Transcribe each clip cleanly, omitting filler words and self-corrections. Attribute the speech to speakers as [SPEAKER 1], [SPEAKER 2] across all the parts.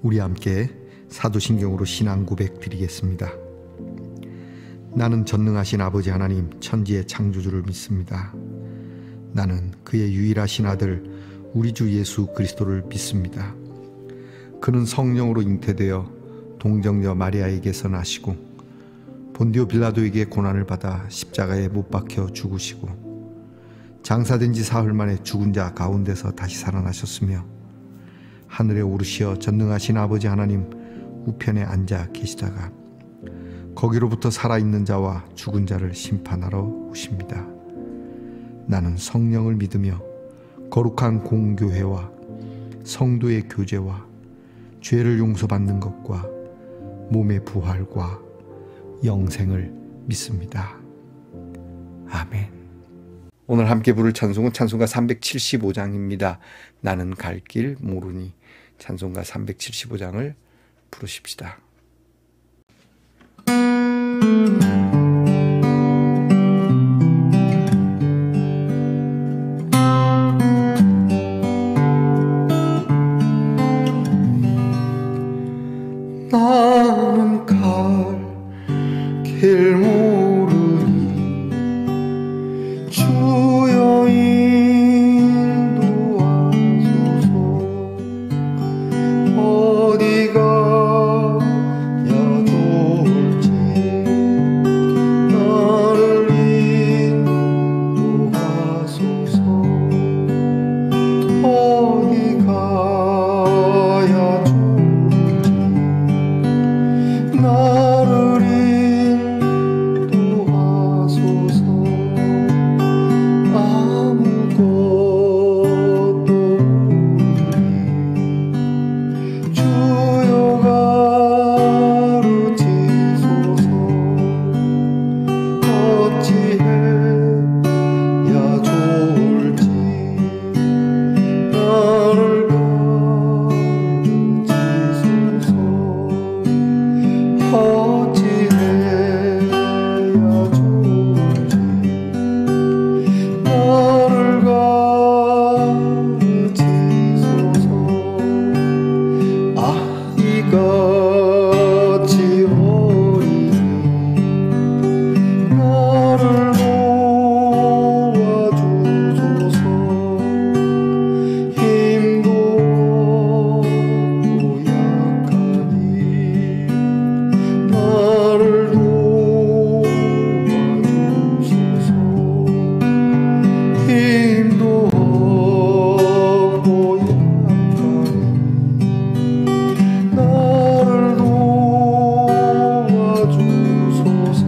[SPEAKER 1] 우리 함께 사도신경으로 신앙 고백 드리겠습니다. 나는 전능하신 아버지 하나님 천지의 창조주를 믿습니다. 나는 그의 유일하신 아들 우리 주 예수 그리스도를 믿습니다. 그는 성령으로 잉태되어 동정녀 마리아에게서 나시고 본디오 빌라도에게 고난을 받아 십자가에 못 박혀 죽으시고 장사된 지 사흘 만에 죽은 자 가운데서 다시 살아나셨으며 하늘에 오르시어 전능하신 아버지 하나님 우편에 앉아 계시다가 거기로부터 살아있는 자와 죽은 자를 심판하러 오십니다. 나는 성령을 믿으며 거룩한 공교회와 성도의 교제와 죄를 용서받는 것과 몸의 부활과 영생을 믿습니다. 아멘. 오늘 함께 부를 찬송은 찬송가 375장입니다. 나는 갈 길 모르니. 찬송가 375장을 부르십시다. 나는 갈 길 모르니 주여 인도하소서. 어디가 야 좋을지 나를 인도하소서. 어디가 야 좋을지 나를 인도하소서. 아무것도 모르니 주여 가르치소서. 어찌해야 좋을지 나를 가르치소서. 어찌해야 좋을지 나를 가르치소서. 이같이 어리니 나를 도와주소서. 힘도 없고 약하니 나를 도와주소서. 힘도 없고 약하니 나를 도와주소서.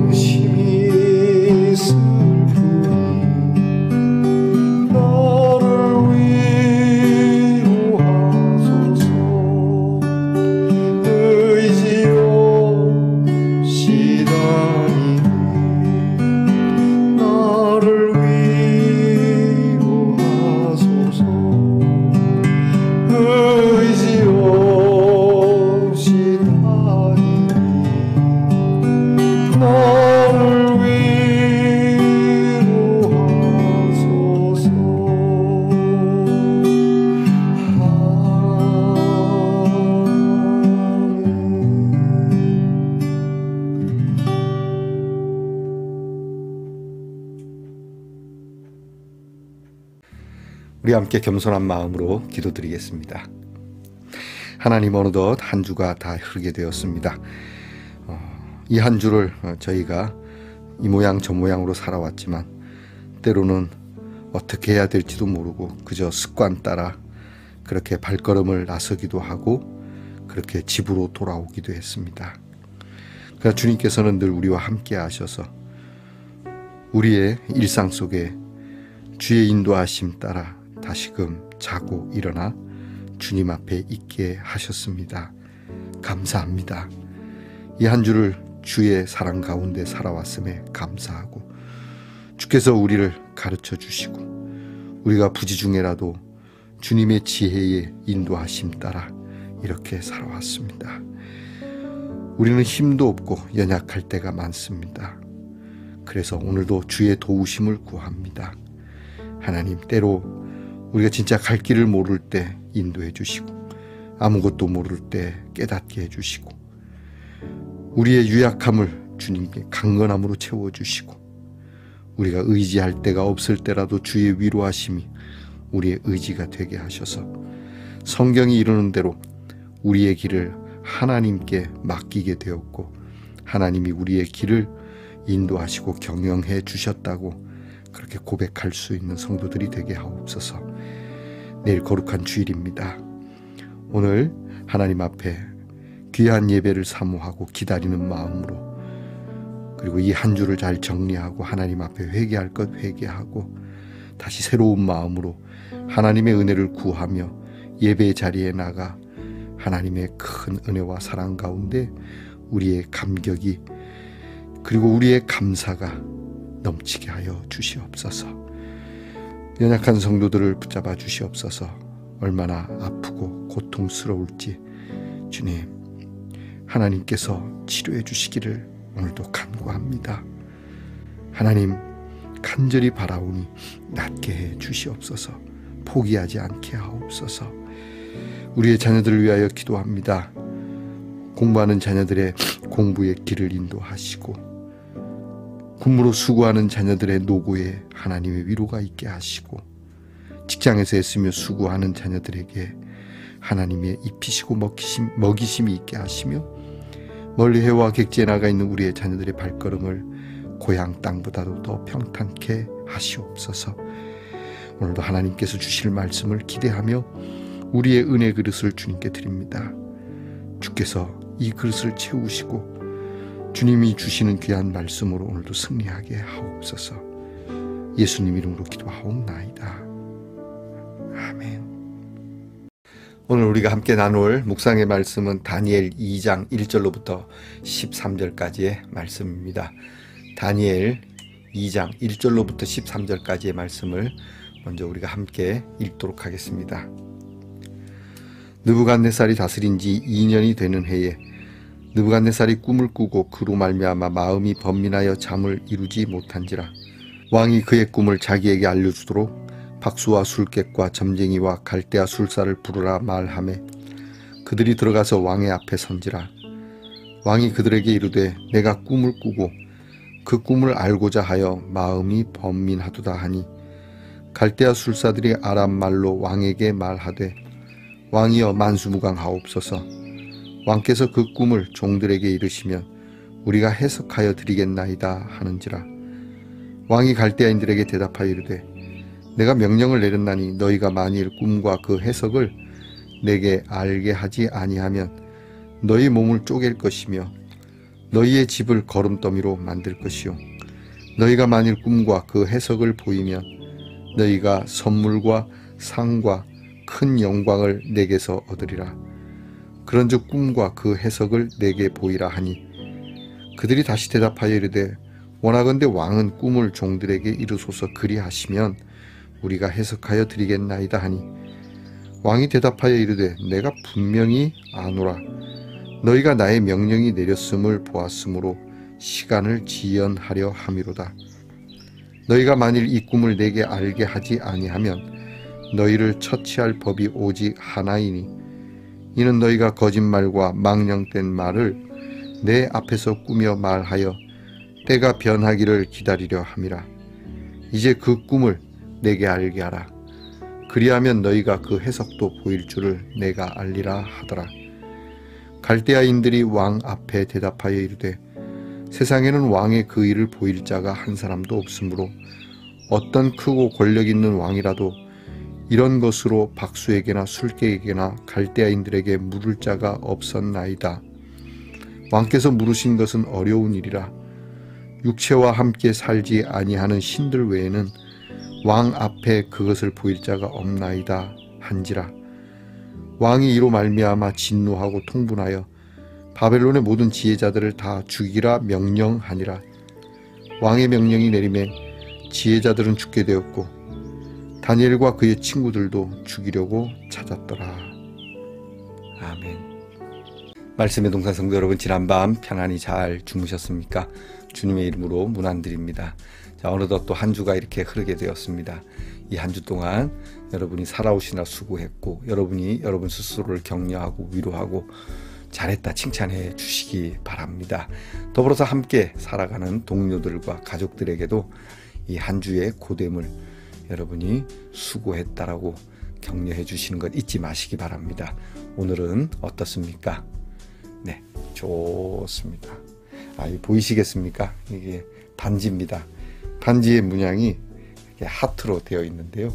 [SPEAKER 1] 마음심이 슬프니 나를 위로하소서. 의지 없이다니니 나를 위로하소서. 의지 없이다니니 나를 위로하소서. 우리 함께 겸손한 마음으로 기도드리겠습니다. 하나님, 어느덧 한 주가 다 흐르게 되었습니다. 이 한 주를 저희가 이 모양 저 모양으로 살아왔지만 때로는 어떻게 해야 될지도 모르고 그저 습관 따라 그렇게 발걸음을 나서기도 하고 그렇게 집으로 돌아오기도 했습니다. 그러나 주님께서는 늘 우리와 함께 하셔서 우리의 일상 속에 주의 인도하심 따라 다시금 자고 일어나 주님 앞에 있게 하셨습니다. 감사합니다. 이 한 주를 주의 사랑 가운데 살아왔음에 감사하고 주께서 우리를 가르쳐 주시고 우리가 부지 중에라도 주님의 지혜의 인도하심 따라 이렇게 살아왔습니다. 우리는 힘도 없고 연약할 때가 많습니다. 그래서 오늘도 주의 도우심을 구합니다. 하나님, 때로 우리가 진짜 갈 길을 모를 때 인도해 주시고 아무것도 모를 때 깨닫게 해주시고 우리의 유약함을 주님께 강건함으로 채워주시고 우리가 의지할 데가 없을 때라도 주의 위로하심이 우리의 의지가 되게 하셔서 성경이 이루는 대로 우리의 길을 하나님께 맡기게 되었고 하나님이 우리의 길을 인도하시고 경영해 주셨다고 그렇게 고백할 수 있는 성도들이 되게 하옵소서. 내일 거룩한 주일입니다. 오늘 하나님 앞에 귀한 예배를 사모하고 기다리는 마음으로 그리고 이 한 주를 잘 정리하고 하나님 앞에 회개할 것 회개하고 다시 새로운 마음으로 하나님의 은혜를 구하며 예배의 자리에 나가 하나님의 큰 은혜와 사랑 가운데 우리의 감격이 그리고 우리의 감사가 넘치게 하여 주시옵소서. 연약한 성도들을 붙잡아 주시옵소서. 얼마나 아프고 고통스러울지 주님 하나님께서 치료해 주시기를 오늘도 간구합니다. 하나님 간절히 바라오니 낫게 해 주시옵소서. 포기하지 않게 하옵소서. 우리의 자녀들을 위하여 기도합니다. 공부하는 자녀들의 공부의 길을 인도하시고 군무로 수고하는 자녀들의 노고에 하나님의 위로가 있게 하시고 직장에서 애쓰며 수고하는 자녀들에게 하나님의 입히시고 먹이심이 있게 하시며 멀리 해와 객지에 나가 있는 우리의 자녀들의 발걸음을 고향 땅보다도 더 평탄케 하시옵소서. 오늘도 하나님께서 주실 말씀을 기대하며 우리의 은혜 그릇을 주님께 드립니다. 주께서 이 그릇을 채우시고 주님이 주시는 귀한 말씀으로 오늘도 승리하게 하옵소서. 예수님 이름으로 기도하옵나이다. 아멘. 오늘 우리가 함께 나눌 묵상의 말씀은 다니엘 2장 1절로부터 13절까지의 말씀입니다. 다니엘 2장 1절로부터 13절까지의 말씀을 먼저 우리가 함께 읽도록 하겠습니다. 느부갓네살이 다스린 지 2년이 되는 해에 느부갓네살이 꿈을 꾸고 그로 말미암아 마음이 번민하여 잠을 이루지 못한지라 왕이 그의 꿈을 자기에게 알려주도록 박수와 술객과 점쟁이와 갈대아 술사를 부르라 말하매 그들이 들어가서 왕의 앞에 선지라. 왕이 그들에게 이르되 내가 꿈을 꾸고 그 꿈을 알고자 하여 마음이 번민하도다 하니 갈대아 술사들이 아람 말로 왕에게 말하되 왕이여 만수무강하옵소서. 왕께서 그 꿈을 종들에게 이르시면 우리가 해석하여 드리겠나이다 하는지라. 왕이 갈대아인들에게 대답하여 이르되 내가 명령을 내렸나니 너희가 만일 꿈과 그 해석을 내게 알게 하지 아니하면 너희 몸을 쪼갤 것이며 너희의 집을 거름더미로 만들 것이요 너희가 만일 꿈과 그 해석을 보이면 너희가 선물과 상과 큰 영광을 내게서 얻으리라. 그런즉 꿈과 그 해석을 내게 보이라 하니 그들이 다시 대답하여 이르되 원하건대 왕은 꿈을 종들에게 이르소서 그리하시면 우리가 해석하여 드리겠나이다 하니 왕이 대답하여 이르되 내가 분명히 아노라. 너희가 나의 명령이 내렸음을 보았으므로 시간을 지연하려 함이로다. 너희가 만일 이 꿈을 내게 알게 하지 아니하면 너희를 처치할 법이 오직 하나이니 이는 너희가 거짓말과 망령된 말을 내 앞에서 꾸며 말하여 때가 변하기를 기다리려 함이라. 이제 그 꿈을 내게 알게 하라. 그리하면 너희가 그 해석도 보일 줄을 내가 알리라 하더라. 갈대아인들이 왕 앞에 대답하여 이르되 세상에는 왕의 그 일을 보일 자가 한 사람도 없으므로 어떤 크고 권력 있는 왕이라도 이런 것으로 박수에게나 술객에게나 갈대아인들에게 물을 자가 없었나이다. 왕께서 물으신 것은 어려운 일이라. 육체와 함께 살지 아니하는 신들 외에는 왕 앞에 그것을 보일 자가 없나이다 한지라. 왕이 이로 말미암아 진노하고 통분하여 바벨론의 모든 지혜자들을 다 죽이라 명령하니라. 왕의 명령이 내림에 지혜자들은 죽게 되었고 다니엘과 그의 친구들도 죽이려고 찾았더라. 아멘. 말씀의 동산 성도 여러분, 지난밤 편안히 잘 주무셨습니까? 주님의 이름으로 문안드립니다. 자, 어느덧 또 한 주가 이렇게 흐르게 되었습니다. 이 한 주 동안 여러분이 살아오시나 수고했고, 여러분이 여러분 스스로를 격려하고 위로하고 잘했다 칭찬해 주시기 바랍니다. 더불어서 함께 살아가는 동료들과 가족들에게도 이 한 주의 고됨을 여러분이 수고했다라고 격려해 주시는 것 잊지 마시기 바랍니다. 오늘은 어떻습니까? 네, 좋습니다. 보이시겠습니까? 이게 반지입니다. 반지의 문양이 이렇게 하트로 되어 있는데요.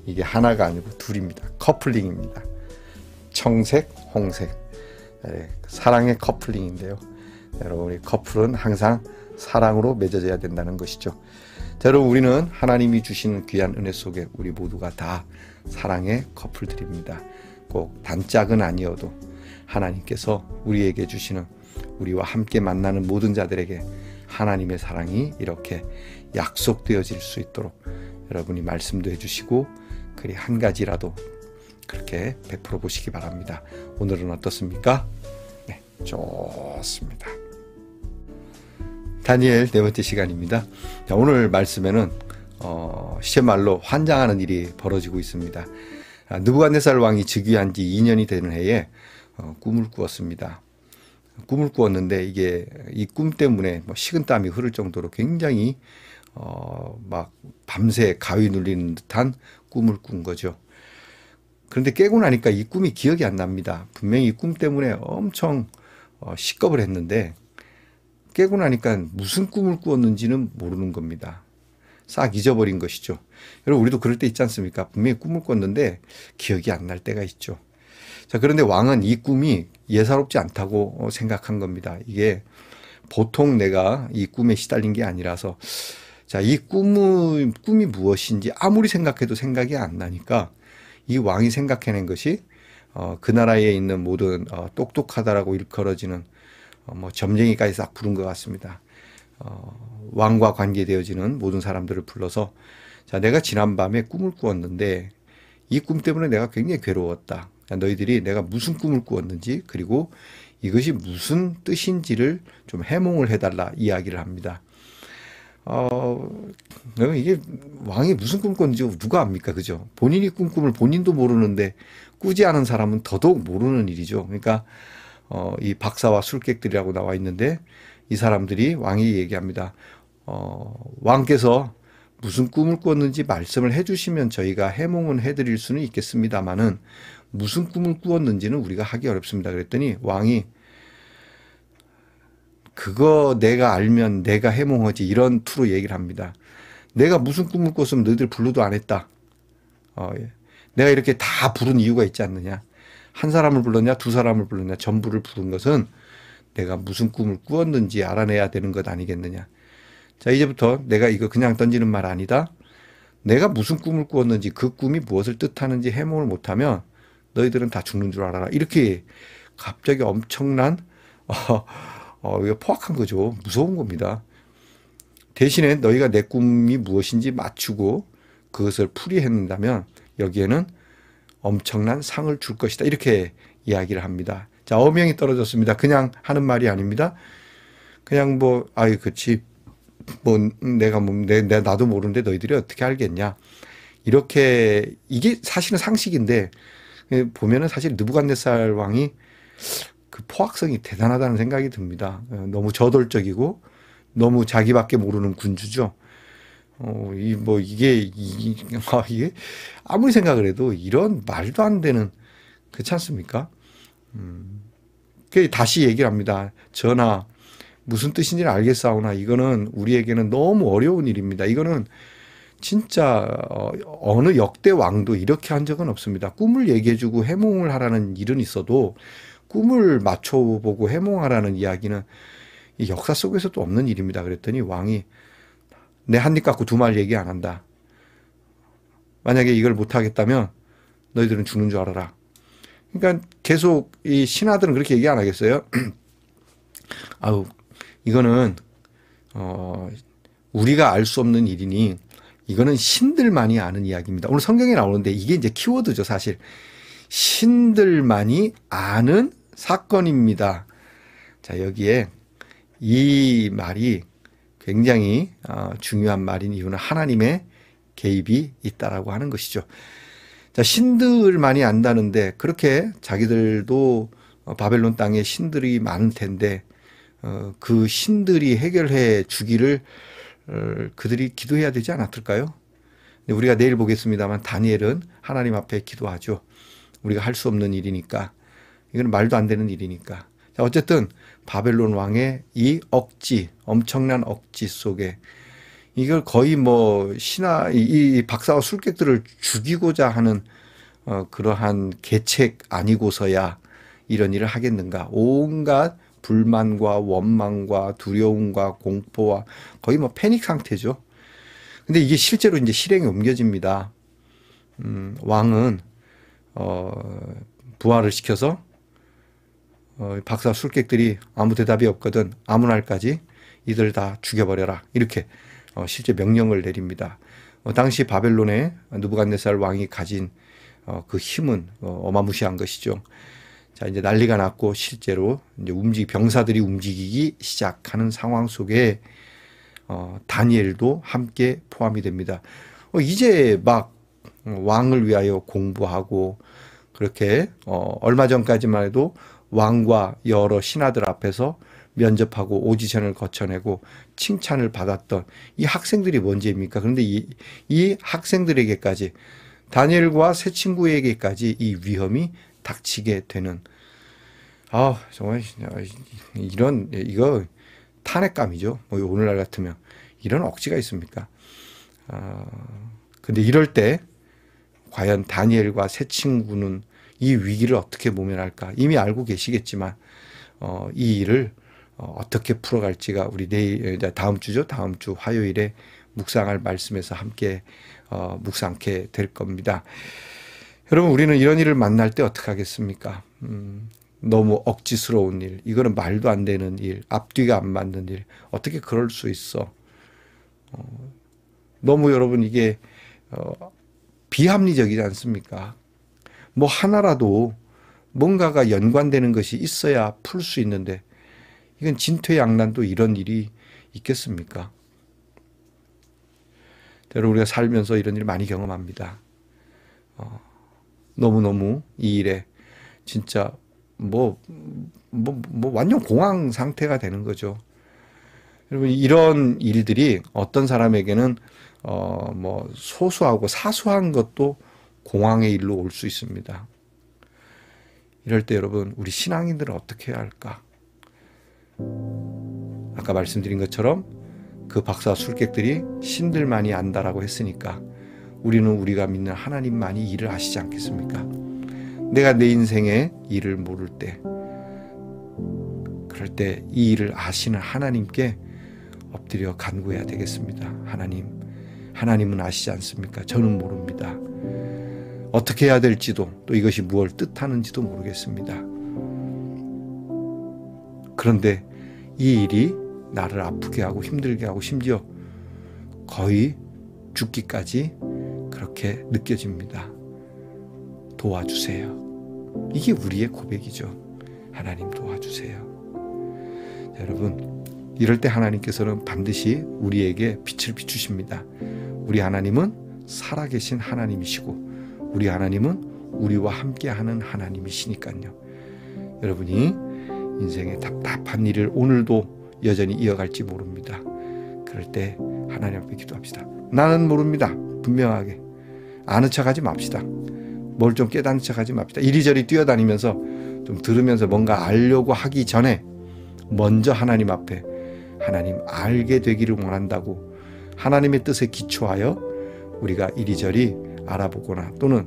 [SPEAKER 1] 이게 하나가 아니고 둘입니다. 커플링입니다. 청색, 홍색. 사랑의 커플링인데요. 여러분, 커플은 항상 사랑으로 맺어져야 된다는 것이죠. 자, 여러분, 우리는 하나님이 주시는 귀한 은혜 속에 우리 모두가 다 사랑의 커플들입니다. 꼭 단짝은 아니어도 하나님께서 우리에게 주시는, 우리와 함께 만나는 모든 자들에게 하나님의 사랑이 이렇게 약속되어질 수 있도록 여러분이 말씀도 해주시고, 그리 한 가지라도 그렇게 베풀어 보시기 바랍니다. 오늘은 어떻습니까? 네, 좋습니다. 다니엘 네 번째 시간입니다. 자, 오늘 말씀에는 시체말로 환장하는 일이 벌어지고 있습니다. 느부갓네살 왕이 즉위한 지 2년이 되는 해에 꿈을 꾸었습니다. 꿈을 꾸었는데 이게 이 꿈 때문에 식은땀이 흐를 정도로 굉장히 막 밤새 가위 눌리는 듯한 꿈을 꾼 거죠. 그런데 깨고 나니까 이 꿈이 기억이 안 납니다. 분명히 이 꿈 때문에 엄청 식겁을 했는데 깨고 나니까 무슨 꿈을 꾸었는지는 모르는 겁니다. 싹 잊어버린 것이죠. 여러분, 우리도 그럴 때 있지 않습니까? 분명히 꿈을 꿨는데 기억이 안 날 때가 있죠. 자, 그런데 왕은 이 꿈이 예사롭지 않다고 생각한 겁니다. 이게 보통 내가 이 꿈에 시달린 게 아니라서, 자, 이 꿈이 무엇인지 아무리 생각해도 생각이 안 나니까 이 왕이 생각해낸 것이 그 나라에 있는 모든 똑똑하다라고 일컬어지는 점쟁이까지 싹 부른 것 같습니다. 왕과 관계되어지는 모든 사람들을 불러서, 자, 내가 지난밤에 꿈을 꾸었는데 이 꿈 때문에 내가 굉장히 괴로웠다. 너희들이 내가 무슨 꿈을 꾸었는지, 그리고 이것이 무슨 뜻인지를 좀 해몽을 해달라 이야기를 합니다. 이게 왕이 무슨 꿈 꿨는지 누가 압니까? 그죠? 본인이 꾼 꿈을 본인도 모르는데 꾸지 않은 사람은 더더욱 모르는 일이죠. 그러니까 이 박사와 술객들이라고 나와 있는데 이 사람들이 왕이 얘기합니다. 왕께서 무슨 꿈을 꿨는지 말씀을 해주시면 저희가 해몽은 해드릴 수는 있겠습니다만은 무슨 꿈을 꾸었는지는 우리가 하기 어렵습니다. 그랬더니 왕이 그거 내가 알면 내가 해몽하지, 이런 투로 얘기를 합니다. 내가 무슨 꿈을 꿨으면 너희들 불러도 안 했다. 내가 이렇게 다 부른 이유가 있지 않느냐. 한 사람을 불렀냐, 두 사람을 불렀냐, 전부를 부른 것은 내가 무슨 꿈을 꾸었는지 알아내야 되는 것 아니겠느냐. 자, 이제부터 내가 이거 그냥 던지는 말 아니다. 내가 무슨 꿈을 꾸었는지, 그 꿈이 무엇을 뜻하는지 해몽을 못하면 너희들은 다 죽는 줄 알아라. 이렇게 갑자기 엄청난 이거 포악한 거죠. 무서운 겁니다. 대신에 너희가 내 꿈이 무엇인지 맞추고 그것을 풀이했는다면 여기에는 엄청난 상을 줄 것이다. 이렇게 이야기를 합니다. 자, 어명이 떨어졌습니다. 그냥 하는 말이 아닙니다. 그냥 그치. 나도 모르는데 너희들이 어떻게 알겠냐. 이렇게, 이게 사실은 상식인데, 보면은 사실 느부갓네살 왕이 그 포악성이 대단하다는 생각이 듭니다. 너무 저돌적이고 너무 자기밖에 모르는 군주죠. 이게 아무리 생각을 해도 이런 말도 안 되는, 그렇지 않습니까? 다시 얘기를 합니다. 전하, 무슨 뜻인지는 알겠사오나 이거는 우리에게는 너무 어려운 일입니다. 이거는 진짜 어느 역대 왕도 이렇게 한 적은 없습니다. 꿈을 얘기해주고 해몽을 하라는 일은 있어도 꿈을 맞춰보고 해몽하라는 이야기는 이 역사 속에서도 없는 일입니다. 그랬더니 왕이 내 한 입 갖고 두 말 얘기 안 한다. 만약에 이걸 못하겠다면 너희들은 죽는 줄 알아라. 그러니까 계속 이 신하들은 그렇게 얘기 안 하겠어요? 이거는 우리가 알 수 없는 일이니 이거는 신들만이 아는 이야기입니다. 오늘 성경에 나오는데 이게 이제 키워드죠, 사실. 신들만이 아는 사건입니다. 자, 여기에 이 말이 굉장히 중요한 말인 이유는 하나님의 개입이 있다라고 하는 것이죠. 자, 신들만이 안다는데 그렇게 자기들도 바벨론 땅에 신들이 많을 텐데 그 신들이 해결해 주기를 그들이 기도해야 되지 않았을까요? 우리가 내일 보겠습니다만 다니엘은 하나님 앞에 기도하죠. 우리가 할 수 없는 일이니까. 이건 말도 안 되는 일이니까. 자, 어쨌든 바벨론 왕의 이 억지, 엄청난 억지 속에 이걸 거의 뭐 이 박사와 술객들을 죽이고자 하는 그러한 계책 아니고서야 이런 일을 하겠는가. 온갖 불만과 원망과 두려움과 공포와 거의 뭐 패닉 상태죠. 근데 이게 실제로 이제 실행에 옮겨집니다. 왕은 부활을 시켜서 박사 술객들이 아무 대답이 없거든 아무 날까지 이들 다 죽여버려라 이렇게 실제 명령을 내립니다. 당시 바벨론의 느부갓네살 왕이 가진 그 힘은 어마무시한 것이죠. 자, 이제 난리가 났고 실제로 이제 병사들이 움직이기 시작하는 상황 속에 다니엘도 함께 포함이 됩니다. 이제 막 왕을 위하여 공부하고 그렇게 얼마 전까지만 해도 왕과 여러 신하들 앞에서 면접하고 오디션을 거쳐내고 칭찬을 받았던 이 학생들이 문제입니까? 그런데 이 학생들에게까지 다니엘과 새 친구에게까지 이 위험이 닥치게 되는 정말 이거 탄핵감이죠. 오늘날 같으면 이런 억지가 있습니까? 근데 이럴 때 과연 다니엘과 새 친구는 이 위기를 어떻게 모면할까? 이미 알고 계시겠지만 이 일을 어떻게 풀어갈지가 우리 다음 주죠. 다음 주 화요일에 묵상할 말씀에서 함께 묵상케 될 겁니다. 여러분, 우리는 이런 일을 만날 때 어떻게 하겠습니까? 너무 억지스러운 일, 이거는 말도 안 되는 일, 앞뒤가 안 맞는 일, 어떻게 그럴 수 있어? 너무 여러분 이게 비합리적이지 않습니까? 뭐 하나라도 뭔가가 연관되는 것이 있어야 풀 수 있는데 이건 진퇴양난도 이런 일이 있겠습니까? 여러분, 우리가 살면서 이런 일 많이 경험합니다. 너무너무 이 일에 진짜 완전 공황 상태가 되는 거죠. 여러분, 이런 일들이 어떤 사람에게는 소소하고 사소한 것도 공황의 일로 올 수 있습니다. 이럴 때 여러분, 우리 신앙인들은 어떻게 해야 할까? 아까 말씀드린 것처럼 그 박사 술객들이 신들만이 안다라고 했으니까 우리는 우리가 믿는 하나님만이 일을 하시지 않겠습니까? 내가 내 인생의 일을 모를 때, 그럴 때 이 일을 아시는 하나님께 엎드려 간구해야 되겠습니다. 하나님은 아시지 않습니까? 저는 모릅니다. 어떻게 해야 될지도, 또 이것이 무엇을 뜻하는지도 모르겠습니다. 그런데 이 일이 나를 아프게 하고 힘들게 하고 심지어 거의 죽기까지 그렇게 느껴집니다. 도와주세요. 이게 우리의 고백이죠. 하나님 도와주세요. 자, 여러분, 이럴 때 하나님께서는 반드시 우리에게 빛을 비추십니다. 우리 하나님은 살아계신 하나님이시고 우리 하나님은 우리와 함께하는 하나님이시니까요. 여러분이 인생의 답답한 일을 오늘도 여전히 이어갈지 모릅니다. 그럴 때 하나님 앞에 기도합시다. 나는 모릅니다. 분명하게. 아는 척하지 맙시다. 뭘 좀 깨닫는 척하지 맙시다. 이리저리 뛰어다니면서 좀 들으면서 뭔가 알려고 하기 전에 먼저 하나님 앞에 하나님 알게 되기를 원한다고 하나님의 뜻에 기초하여 우리가 이리저리 알아보거나 또는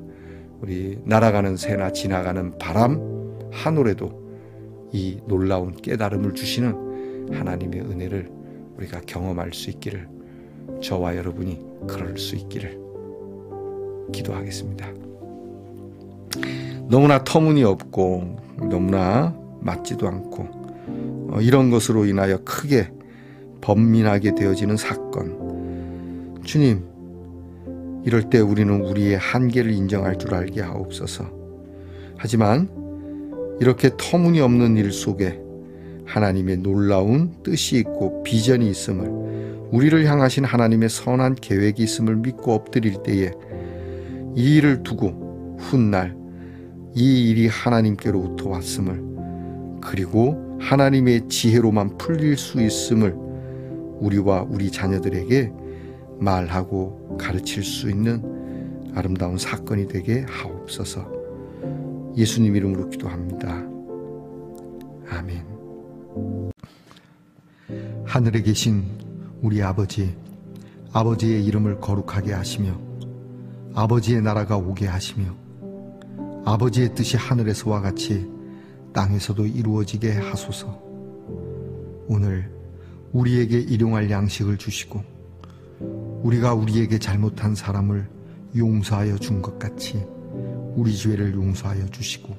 [SPEAKER 1] 우리 날아가는 새나 지나가는 바람 한 올에도 이 놀라운 깨달음을 주시는 하나님의 은혜를 우리가 경험할 수 있기를, 저와 여러분이 그럴 수 있기를 기도하겠습니다. 너무나 터무니없고 너무나 맞지도 않고 이런 것으로 인하여 크게 번민하게 되어지는 사건, 주님, 이럴 때 우리는 우리의 한계를 인정할 줄 알게 하옵소서. 하지만 이렇게 터무니없는 일 속에 하나님의 놀라운 뜻이 있고 비전이 있음을, 우리를 향하신 하나님의 선한 계획이 있음을 믿고 엎드릴 때에 이 일을 두고 훗날 이 일이 하나님께로부터 왔음을, 그리고 하나님의 지혜로만 풀릴 수 있음을 우리와 우리 자녀들에게 말하고 가르칠 수 있는 아름다운 사건이 되게 하옵소서. 예수님 이름으로 기도합니다. 아멘. 하늘에 계신 우리 아버지, 아버지의 이름을 거룩하게 하시며 아버지의 나라가 오게 하시며 아버지의 뜻이 하늘에서와 같이 땅에서도 이루어지게 하소서. 오늘 우리에게 일용할 양식을 주시고 우리가 우리에게 잘못한 사람을 용서하여 준 것 같이 우리 죄를 용서하여 주시고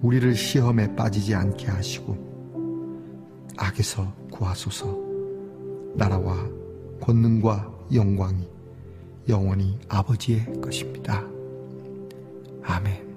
[SPEAKER 1] 우리를 시험에 빠지지 않게 하시고 악에서 구하소서. 나라와 권능과 영광이 영원히 아버지의 것입니다. 아멘.